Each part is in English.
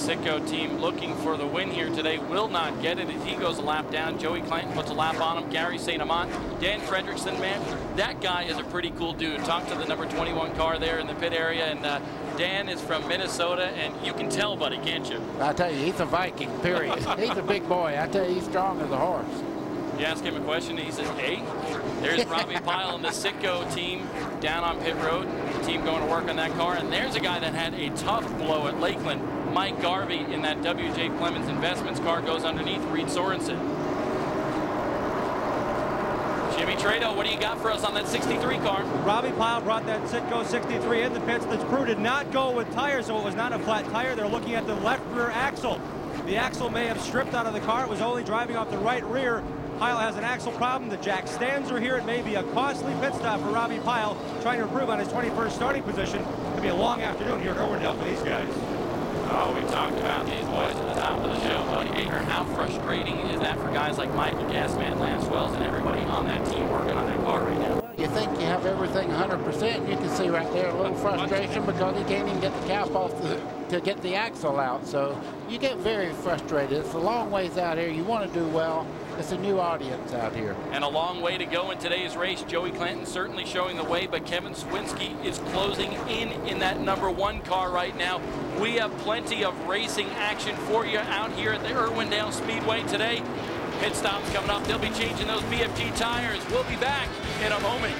Sitco team looking for the win here today will not get it as he goes a lap down. Joey Clanton puts a lap on him. Gary St. Amant, Dan Fredrickson, man, that guy is a pretty cool dude. Talk to the number 21 car there in the pit area, and Dan is from Minnesota, and you can tell, buddy, can't you? I tell you, he's a Viking, period. He's a big boy. I tell you, he's strong as a horse. You ask him a question, and he says, hey. There's Robbie Pyle and the Sitco team down on pit road. The team going to work on that car. And there's a guy that had a tough blow at Lakeland. Mike Garvey in that W.J. Clemens Investments car goes underneath Reed Sorensen. Jimmy Trado, what do you got for us on that 63 car? Robbie Pyle brought that Sitco 63 in the pits. The crew did not go with tires, so it was not a flat tire. They're looking at the left rear axle. The axle may have stripped out of the car. It was only driving off the right rear. Pyle has an axle problem. The jack stands are here. It may be a costly pit stop for Robbie Pyle, trying to improve on his 21st starting position. It'll be a long afternoon here at Irwindale for these guys. Oh, we talked about these boys at the top of the show, buddy Baker. How frustrating is that for guys like Michael Gasman, Lance Wells, and everybody on that team working on that car right now? You think you have everything 100%. You can see right there a little frustration because he can't even get the cap off to get the axle out. So you get very frustrated. It's a long ways out here. You want to do well. It's a new audience out here. And a long way to go in today's race. Joey Clanton certainly showing the way, but Kevin Swinski is closing in that number 1 car right now. We have plenty of racing action for you out here at the Irwindale Speedway today. Pit stops coming up. They'll be changing those BFG tires. We'll be back in a moment.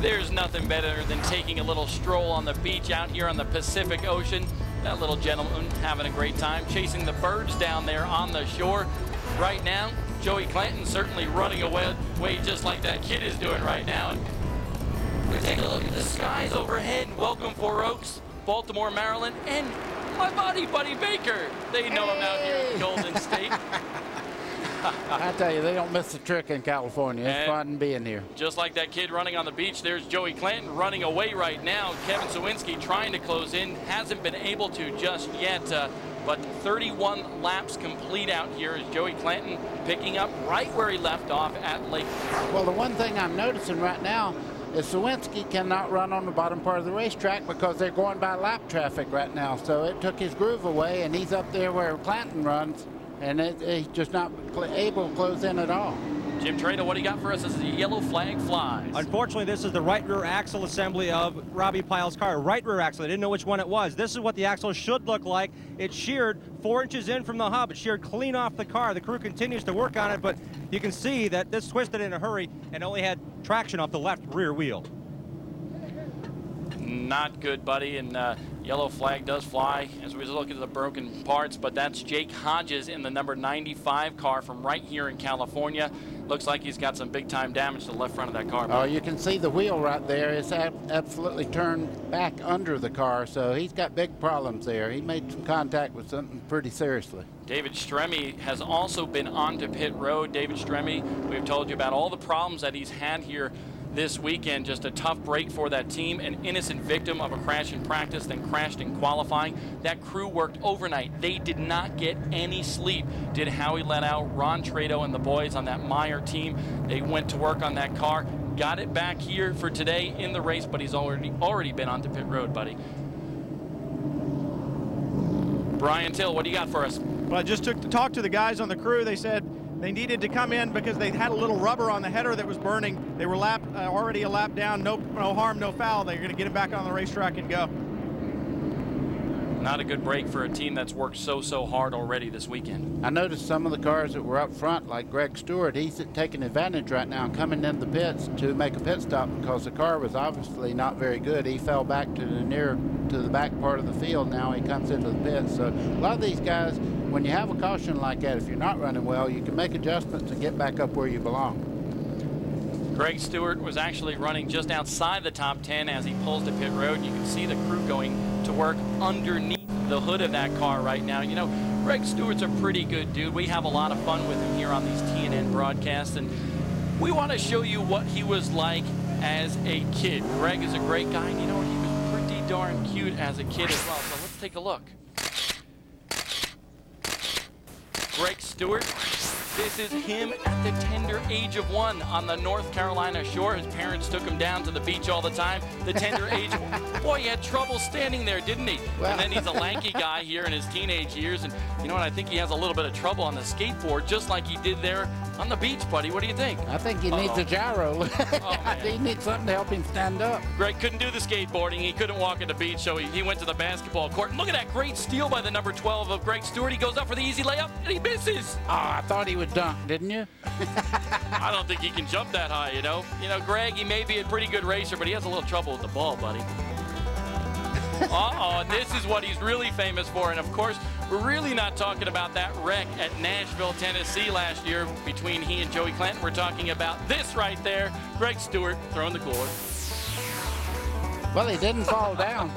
There's nothing better than taking a little stroll on the beach out here on the Pacific Ocean. That little gentleman having a great time chasing the birds down there on the shore. Right now, Joey Clanton certainly running away just like that kid is doing right now. We take a look at the skies overhead. Welcome, Four Oaks, Baltimore, Maryland, and my buddy, Buddy Baker. They know him out here in Golden State. I tell you, they don't miss a trick in California. It's fun being here. Just like that kid running on the beach, there's Joey Clanton running away right now. Kevin Sawinski trying to close in, hasn't been able to just yet, but 31 laps complete out here as Joey Clanton picking up right where he left off at Lake. Well, the one thing I'm noticing right now is Sawinski cannot run on the bottom part of the racetrack because they're going by lap traffic right now. So it took his groove away, and he's up there where Clanton runs. And he's just not able to close in at all. Jim Trado, what do you got for us as the yellow flag flies? Unfortunately, this is the right rear axle assembly of Robbie Pyle's car. Right rear axle. I didn't know which one it was. This is what the axle should look like. It's sheared 4 inches in from the hub. It's sheared clean off the car. The crew continues to work on it, but you can see that this twisted in a hurry and only had traction off the left rear wheel. Not good, buddy, and yellow flag does fly as we look at the broken parts, but that's Jake Hodges in the number 95 car from right here in California. Looks like he's got some big-time damage to the left front of that car. Oh, you can see the wheel right there. It's absolutely turned back under the car, so he's got big problems there. He made some contact with something pretty seriously. David Stremme has also been onto pit road. David Stremme, we've told you about all the problems that he's had here this weekend. Just a tough break for that team. An innocent victim of a crash in practice, then crashed in qualifying. That crew worked overnight. They did not get any sleep. Did Howie let out Ron Trado and the boys on that Meyer team. They went to work on that car. Got it back here for today in the race, but he's already been onto pit road, buddy. Brian Till, what do you got for us? Well, I just took to talk to the guys on the crew. They said they needed to come in because they had a little rubber on the header that was burning. They were already a lap down, no harm, no foul. They're going to get it back on the racetrack and go. Not a good break for a team that's worked so hard already this weekend. I noticed some of the cars that were up front, like Greg Stewart, he's taking advantage right now and coming in the pits to make a pit stop because the car was obviously not very good. He fell back to the back part of the field. Now he comes into the pits. So a lot of these guys, when you have a caution like that, if you're not running well, you can make adjustments and get back up where you belong. Greg Stewart was actually running just outside the top 10 as he pulls to pit road. You can see the crew going to work underneath the hood of that car right now. You know, Greg Stewart's a pretty good dude. We have a lot of fun with him here on these TNN broadcasts, and we want to show you what he was like as a kid. Greg is a great guy, and you know what? He was pretty darn cute as a kid as well. So let's take a look. Greg Stewart This is him at the tender age of 1 on the North Carolina shore. His parents took him down to the beach all the time. The tender age of 1. Boy, he had trouble standing there, didn't he? Well. And then he's a lanky guy here in his teenage years. And you know what? I think he has a little bit of trouble on the skateboard, just like he did there on the beach, buddy. What do you think? I think he needs a gyro. He needs something to help him stand up. Greg couldn't do the skateboarding. He couldn't walk at the beach, so he went to the basketball court. Look at that great steal by the number 12 of Greg Stewart. He goes up for the easy layup, and he misses. Oh, I thought he would dunk, didn't you? I don't think he can jump that high, you know. You know, Greg, he may be a pretty good racer, but he has a little trouble with the ball, buddy. And this is what he's really famous for. And, of course, we're really not talking about that wreck at Nashville, Tennessee last year between he and Joey Clanton. We're talking about this right there, Greg Stewart throwing the cooler. Well, he didn't fall down.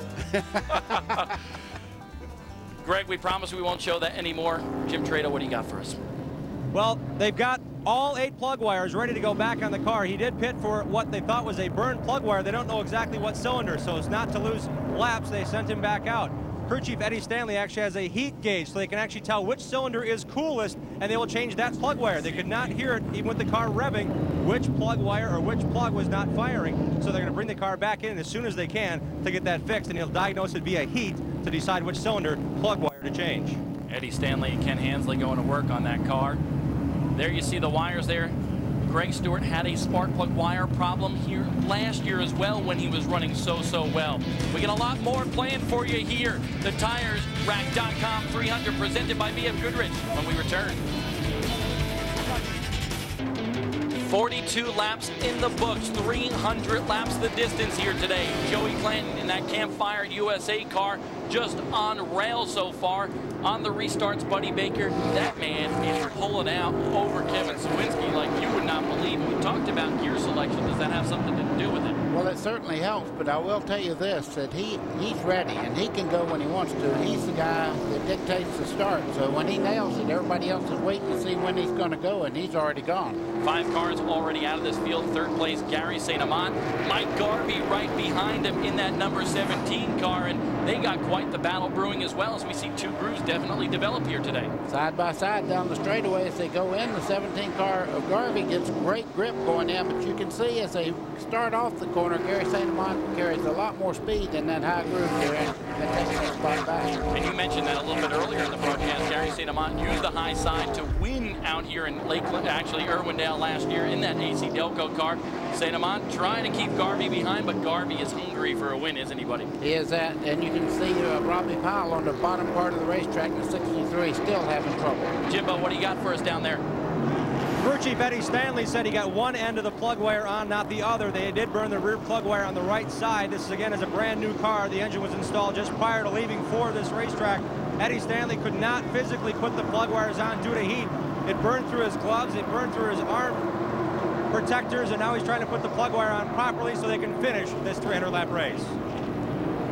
Greg, we promise we won't show that anymore. Jim Trado, what do you got for us? Well, they've got all 8 plug wires ready to go back on the car. He did pit for what they thought was a burned plug wire. They don't know exactly what cylinder, so as not to lose laps, they sent him back out. Crew Chief Eddie Stanley actually has a heat gauge, so they can actually tell which cylinder is coolest, and they will change that plug wire. They could not hear it, even with the car revving, which plug wire or which plug was not firing, so they're going to bring the car back in as soon as they can to get that fixed, and he'll diagnose it via heat to decide which cylinder plug wire to change. Eddie Stanley and Ken Hansley going to work on that car. There you see the wires there. Greg Stewart had a spark plug wire problem here last year as well when he was running so well. We got a lot more planned for you here. The Tires Rack.com 300 presented by BF Goodrich when we return. 42 laps in the books, 300 laps the distance here today. Joey Clanton in that Campfire USA car just on rail so far. On the restarts, Buddy Baker, that man is pulling out over Kevin Sawinski like you would not believe. We talked about gear selection. Does that have something to do with it? Well, it certainly helps, but I will tell you this, that he's ready, and he can go when he wants to. He's the guy that dictates the start, so when he nails it, everybody else is waiting to see when he's going to go, and he's already gone. 5 cars already out of this field. 3rd place, Gary St. Amant. Mike Garvey right behind him in that number 17 car, and they got quite the battle brewing as well, as we see 2 grooves definitely develop here today. Side by side down the straightaway as they go in, the 17 car of Garvey gets great grip going in, but you can see as they start off the corner, Gary St. Amant carries a lot more speed in that high groove they're in. That takes that spot back. And you mentioned that a little bit earlier in the broadcast. Gary St. Amant used the high side to win out here in Lakeland, actually Irwindale last year in that AC Delco car. St. Amant trying to keep Garvey behind, but Garvey is hungry for a win, isn't he, buddy? He is that, and you can see Robbie Powell on the bottom part of the racetrack in 63 still having trouble. Jimbo, what do you got for us down there? Crew Chief Eddie Stanley said he got one end of the plug wire on, not the other. They did burn the rear plug wire on the right side. This, again, is a brand new car. The engine was installed just prior to leaving for this racetrack. Eddie Stanley could not physically put the plug wires on due to heat. It burned through his gloves, it burned through his arm protectors, and now he's trying to put the plug wire on properly so they can finish this 300-lap race.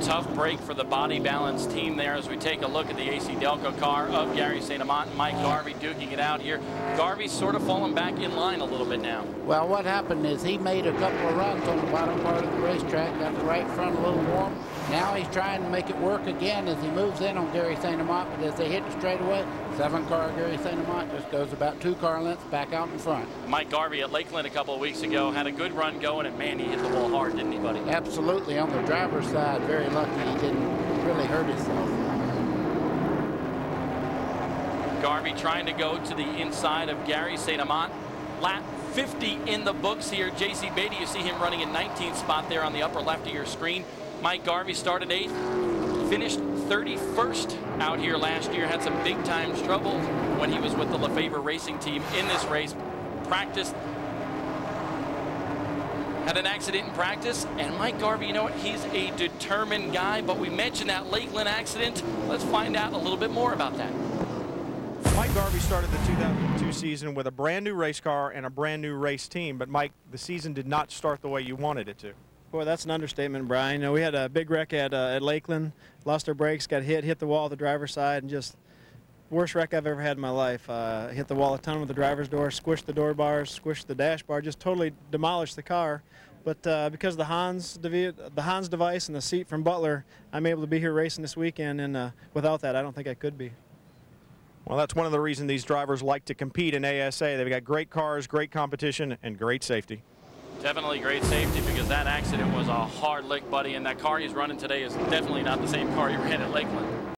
Tough break for the body balance team there as we take a look at the AC Delco car of Gary St. Amant and Mike Garvey duking it out here. Garvey's sort of fallen back in line a little bit now. Well, what happened is he made a couple of runs on the bottom part of the racetrack, got the right front a little warm. Now he's trying to make it work again as he moves in on Gary St. Amant, but as they hit the straightaway, 7-car Gary St. Amant just goes about 2 car lengths back out in front. Mike Garvey at Lakeland a couple of weeks ago had a good run going, and man, he hit the wall hard, didn't he, buddy? Absolutely. On the driver's side, very lucky he didn't really hurt himself. Garvey trying to go to the inside of Gary St. Amant. Lap 50 in the books here. J.C. Beatty, you see him running in 19th spot there on the upper left of your screen. Mike Garvey started 8th, finished 31st out here last year. Had some big time trouble when he was with the Lefevre Racing Team in this race. Practiced, had an accident in practice, and Mike Garvey, you know what, he's a determined guy, but we mentioned that Lakeland accident. Let's find out a little bit more about that. Mike Garvey started the 2002 season with a brand new race car and a brand new race team, but Mike, the season did not start the way you wanted it to. Boy, that's an understatement, Brian. You know, we had a big wreck at Lakeland, lost our brakes, got hit the wall at the driver's side, and just worst wreck I've ever had in my life. Hit the wall a ton with the driver's door, squished the door bars, squished the dash bar, just totally demolished the car. But because of the Hans device and the seat from Butler, I'm able to be here racing this weekend, and without that, I don't think I could be. Well, that's one of the reasons these drivers like to compete in ASA. They've got great cars, great competition, and great safety. Definitely great safety, because that accident was a hard lick, buddy, and that car he's running today is definitely not the same car he ran at Lakeland.